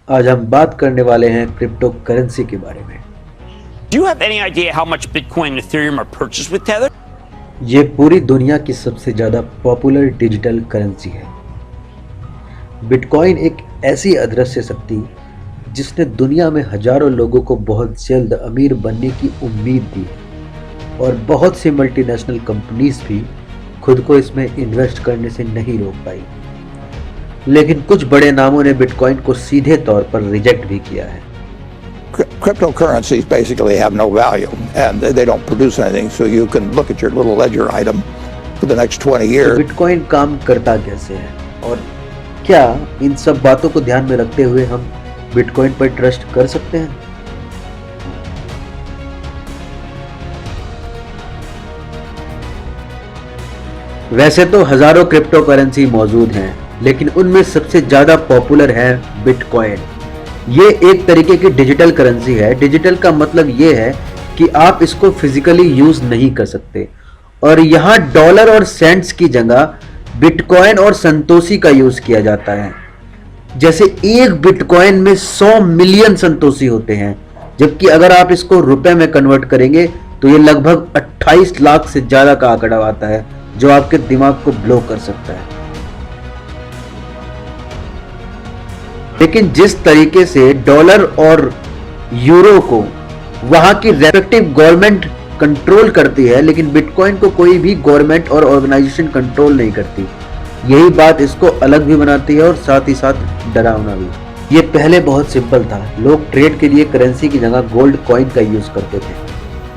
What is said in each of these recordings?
आज हम बात करने वाले हैं क्रिप्टो करेंसी के बारे में। Do you have any idea how much Bitcoin and Ethereum are purchased with Tether? ये पूरी दुनिया की सबसे ज़्यादा पॉपुलर डिजिटल करेंसी है। बिटकॉइन एक ऐसी अदृश्य शक्ति जिसने दुनिया में हजारों लोगों को बहुत जल्द अमीर बनने की उम्मीद दी है और बहुत सी मल्टीनेशनल कंपनीज भी खुद को इसमें इन्वेस्ट करने से नहीं रोक पाई। लेकिन कुछ बड़े नामों ने बिटकॉइन को सीधे तौर पर रिजेक्ट भी किया है। Cryptocurrencies basically have no value and they don't produce anything, so you can look at your little ledger item for the next 20 years. तो बिटकॉइन काम करता कैसे है और क्या इन सब बातों को ध्यान में रखते हुए हम बिटकॉइन पर ट्रस्ट कर सकते हैं? वैसे तो हजारों क्रिप्टो करेंसी मौजूद हैं, लेकिन उनमें सबसे ज्यादा पॉपुलर है बिटकॉइन। ये एक तरीके की डिजिटल करेंसी है। डिजिटल का मतलब ये है कि आप इसको फिजिकली यूज नहीं कर सकते और यहाँ डॉलर और सेंट्स की जगह बिटकॉइन और संतोषी का यूज किया जाता है। जैसे एक बिटकॉइन में 100 मिलियन संतोषी होते हैं, जबकि अगर आप इसको रुपए में कन्वर्ट करेंगे तो ये लगभग 28 लाख से ज्यादा का आंकड़ा आता है, जो आपके दिमाग को ब्लो कर सकता है। लेकिन जिस तरीके से डॉलर और यूरो को वहां की रेस्पेक्टिव गवर्नमेंट कंट्रोल करती है, लेकिन बिटकॉइन को कोई भी गवर्नमेंट और ऑर्गेनाइजेशन कंट्रोल नहीं करती। यही बात इसको अलग भी बनाती है और साथ ही साथ डरावना भी। ये पहले बहुत सिंपल था। लोग ट्रेड के लिए करेंसी की जगह गोल्ड कॉइन का यूज करते थे,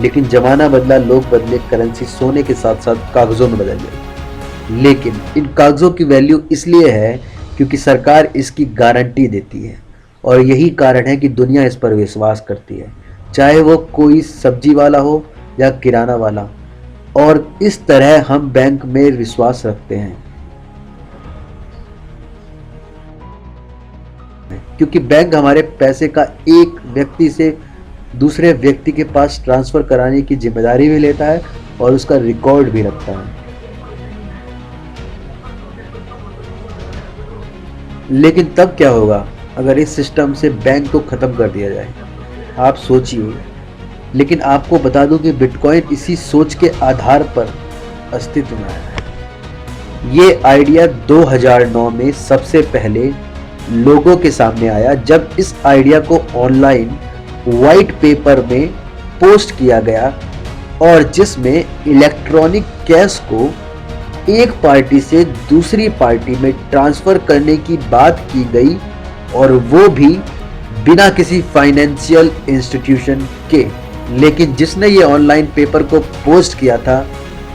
लेकिन जमाना बदला, लोग बदले, करेंसी सोने के साथ साथ कागजों में बदल गई। लेकिन इन कागजों की वैल्यू इसलिए है क्योंकि सरकार इसकी गारंटी देती है और यही कारण है कि दुनिया इस पर विश्वास करती है, चाहे वो कोई सब्जी वाला हो या किराना वाला। और इस तरह हम बैंक में विश्वास रखते हैं, क्योंकि बैंक हमारे पैसे का एक व्यक्ति से दूसरे व्यक्ति के पास ट्रांसफर कराने की जिम्मेदारी भी लेता है और उसका रिकॉर्ड भी रखता है। लेकिन तब क्या होगा अगर इस सिस्टम से बैंक को खत्म कर दिया जाए? आप सोचिए। लेकिन आपको बता दूं कि बिटकॉइन इसी सोच के आधार पर अस्तित्व में आया है। ये आइडिया 2009 में सबसे पहले लोगों के सामने आया, जब इस आइडिया को ऑनलाइन व्हाइट पेपर में पोस्ट किया गया और जिसमें इलेक्ट्रॉनिक कैश को एक पार्टी से दूसरी पार्टी में ट्रांसफर करने की बात की गई, और वो भी बिना किसी फाइनेंशियल इंस्टीट्यूशन के। लेकिन जिसने ये ऑनलाइन पेपर को पोस्ट किया था,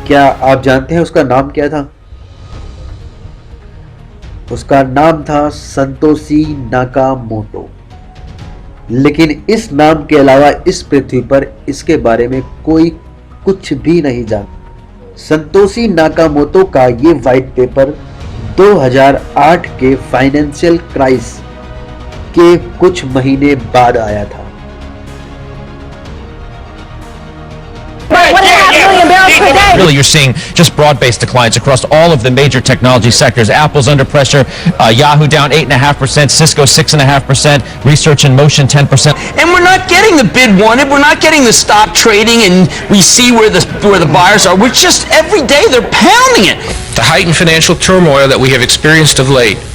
क्या आप जानते हैं उसका नाम क्या था? उसका नाम था संतोषी नाकामोटो। लेकिन इस नाम के अलावा इस पृथ्वी पर इसके बारे में कोई कुछ भी नहीं जानता। संतोषी नाकामोटो का ये व्हाइट पेपर 2008 के फाइनेंशियल क्राइसिस के कुछ महीने बाद आया था। Really, you're seeing just broad-based declines across all of the major technology sectors. Apple's under pressure, Yahoo down 8.5%, Cisco 6.5%, Research in Motion 10%. And we're not getting the bid wanted. We're not getting the stop trading, and we see where the buyers are. We're just every day they're pounding it. The heightened financial turmoil that we have experienced of late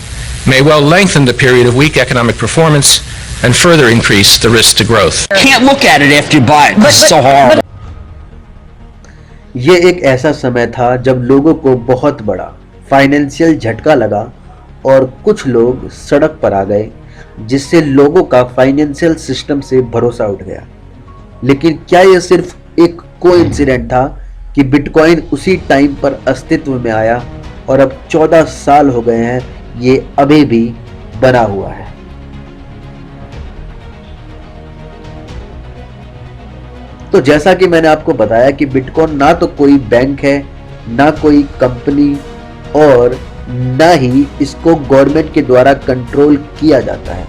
may well lengthen the period of weak economic performance and further increase the risk to growth. Can't look at it after you buy it. It's so horrible. ये एक ऐसा समय था जब लोगों को बहुत बड़ा फाइनेंशियल झटका लगा और कुछ लोग सड़क पर आ गए, जिससे लोगों का फाइनेंशियल सिस्टम से भरोसा उठ गया। लेकिन क्या यह सिर्फ एक कोइंसिडेंट था कि बिटकॉइन उसी टाइम पर अस्तित्व में आया और अब 14 साल हो गए हैं, ये अभी भी बना हुआ है। तो जैसा कि मैंने आपको बताया कि बिटकॉइन ना तो कोई बैंक है, ना कोई कंपनी, और ना ही इसको गवर्नमेंट के द्वारा कंट्रोल किया जाता है।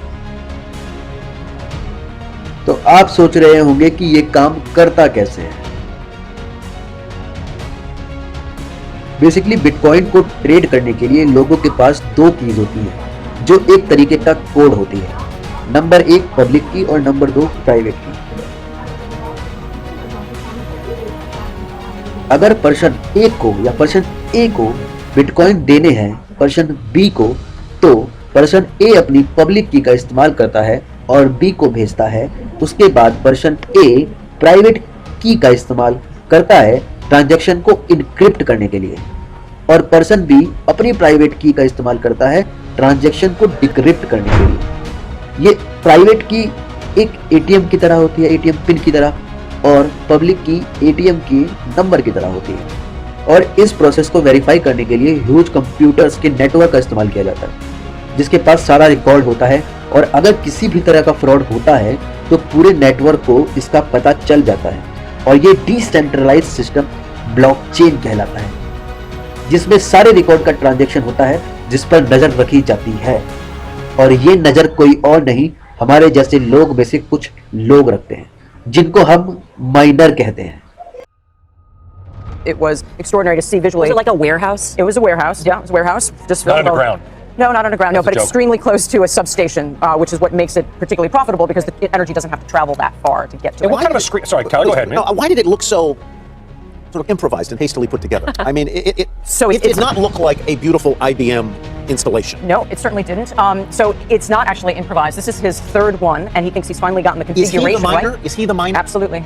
तो आप सोच रहे होंगे कि ये काम करता कैसे है। बेसिकली बिटकॉइन को ट्रेड करने के लिए लोगों के पास दो कीज होती है, जो एक तरीके का कोड होती है। नंबर 1 पब्लिक की और नंबर 2 प्राइवेट की। अगर पर्सन ए को या पर्सन ए को बिटकॉइन देने हैं पर्सन बी को, तो पर्सन ए अपनी पब्लिक की का इस्तेमाल करता है और बी को भेजता है। उसके बाद पर्सन ए प्राइवेट की का इस्तेमाल करता है ट्रांजैक्शन को इनक्रिप्ट करने के लिए, और पर्सन बी अपनी प्राइवेट की का इस्तेमाल करता है ट्रांजैक्शन को डिक्रिप्ट करने के लिए। ये प्राइवेट की एक एटीएम की तरह होती है, एटीएम पिन की तरह, और पब्लिक की एटीएम की नंबर की तरह होती है। और इस प्रोसेस को वेरीफाई करने के लिए ह्यूज कंप्यूटर्स के नेटवर्क का इस्तेमाल किया जाता है, जिसके पास सारा रिकॉर्ड होता है, और अगर किसी भी तरह का फ्रॉड होता है तो पूरे नेटवर्क को इसका पता चल जाता है। और ये डिसेंट्रलाइज्ड सिस्टम ब्लॉकचेन कहलाता है, जिसमें सारे रिकॉर्ड का ट्रांजैक्शन होता है, जिस पर नजर रखी जाती है। और ये नजर कोई और नहीं, हमारे जैसे लोग में से कुछ लोग रखते हैं, जिनको हम माइनर कहते हैं। It was extraordinary to see visually. Was it like a warehouse? It was a warehouse. Yeah, it was a warehouse. Just Not underground. No, not underground. No, That's a but joke. extremely close to a substation, which is what makes it particularly profitable because the energy doesn't have to travel that far to get to And it. what kind of a screen? Sorry, Kyle, go ahead, man. No, why did it look so sort of improvised and hastily put together? I mean, So it did not look like a beautiful IBM installation. No, it certainly didn't. So it's not actually improvised. This is his third one, and he thinks he's finally gotten the Is he the configuration miner? right. Is he the miner? Absolutely.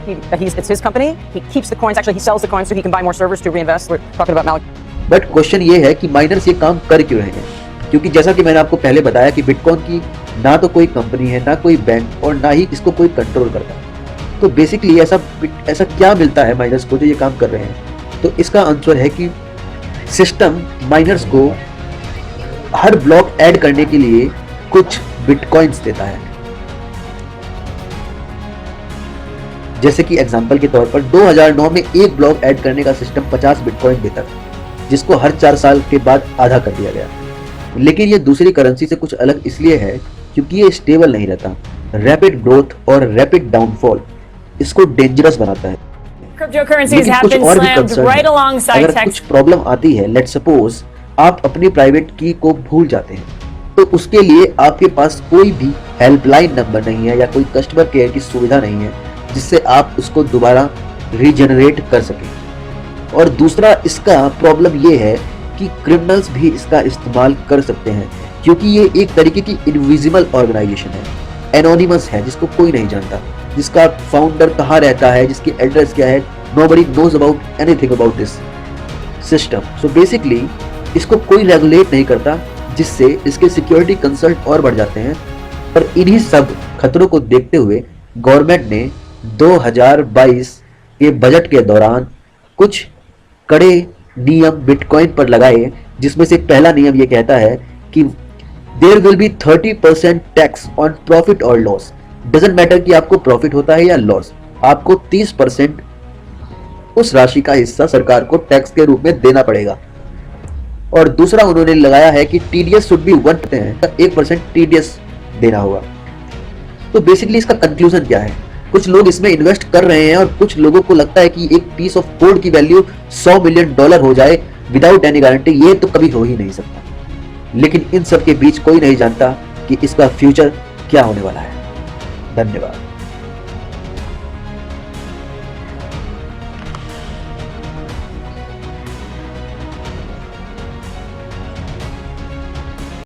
It's his company. He keeps the coins. Actually, he sells the coins so he can buy more servers to reinvest. We're talking about Malik. But question ये है कि miners ये काम कर क्यों रहे हैं? क्योंकि जैसा कि मैंने आपको पहले बताया कि बिटकॉइन की ना तो कोई कंपनी है, ना कोई बैंक, और ना ही इसको कोई कंट्रोल करता है। तो बेसिकली ऐसा क्या मिलता है माइनर्स को जो ये काम कर रहे हैं? तो इसका आंसर है कि सिस्टम माइनर्स को हर ब्लॉक ऐड करने के लिए कुछ बिटकॉइंस देता है। जैसे कि एग्जांपल के तौर पर 2009 में एक ब्लॉक ऐड करने का सिस्टम 50 बिटकॉइन देता था, जिसको हर 4 साल के बाद आधा कर दिया गया। लेकिन ये दूसरी करेंसी से कुछ अलग इसलिए है क्योंकि ये स्टेबल नहीं रहता। रैपिड ग्रोथ और रैपिड डाउनफॉल इसको डेंजरस बनाता है। Cryptocurrencies have been slammed right alongside अगर tech. कुछ प्रॉब्लम आती है, लेट्स सपोज आप अपनी प्राइवेट की को भूल जाते हैं, तो उसके लिए आपके पास कोई भी हेल्पलाइन नंबर नहीं है या कोई कस्टमर केयर की सुविधा नहीं है जिससे आप उसको दोबारा रीजनरेट कर सकें। और दूसरा इसका प्रॉब्लम ये है कि क्रिमिनल्स भी इसका इस्तेमाल कर सकते हैं, क्योंकि ये एक तरीके की इनविजिबल ऑर्गेनाइजेशन है, एनोनिमस है, जिसको कोई नहीं जानता, जिसका फाउंडर कहाँ रहता है, जिसकी एड्रेस क्या है, nobody knows about anything about this system. So basically इसको कोई रेगुलेट नहीं करता, जिससे इसके सिक्योरिटी कंसर्न और बढ़ जाते हैं। और इन्हीं सब खतरों को देखते हुए गवर्नमेंट ने 2022 के बजट के दौरान कुछ कड़े नियम बिटकॉइन पर लगाए, जिसमें से पहला नियम ये कहता है कि there will be 30% tax on profit और लॉस। डजंट मैटर कि आपको प्रॉफिट होता है या लॉस, आपको 30% उस राशि का हिस्सा सरकार को टैक्स के रूप में देना पड़ेगा। और दूसरा उन्होंने लगाया है कि टीडीएस शुड बी 1% टीडीएस देना होगा। तो बेसिकली इसका कंक्लूजन क्या है? कुछ लोग इसमें इन्वेस्ट कर रहे हैं और कुछ लोगों को लगता है कि एक पीस ऑफ कोड की वैल्यू $100 मिलियन हो जाए विदाउट एनी गारंटी। ये तो कभी हो ही नहीं सकता। लेकिन इन सब के बीच कोई नहीं जानता कि इसका फ्यूचर क्या होने वाला है। धन्यवाद।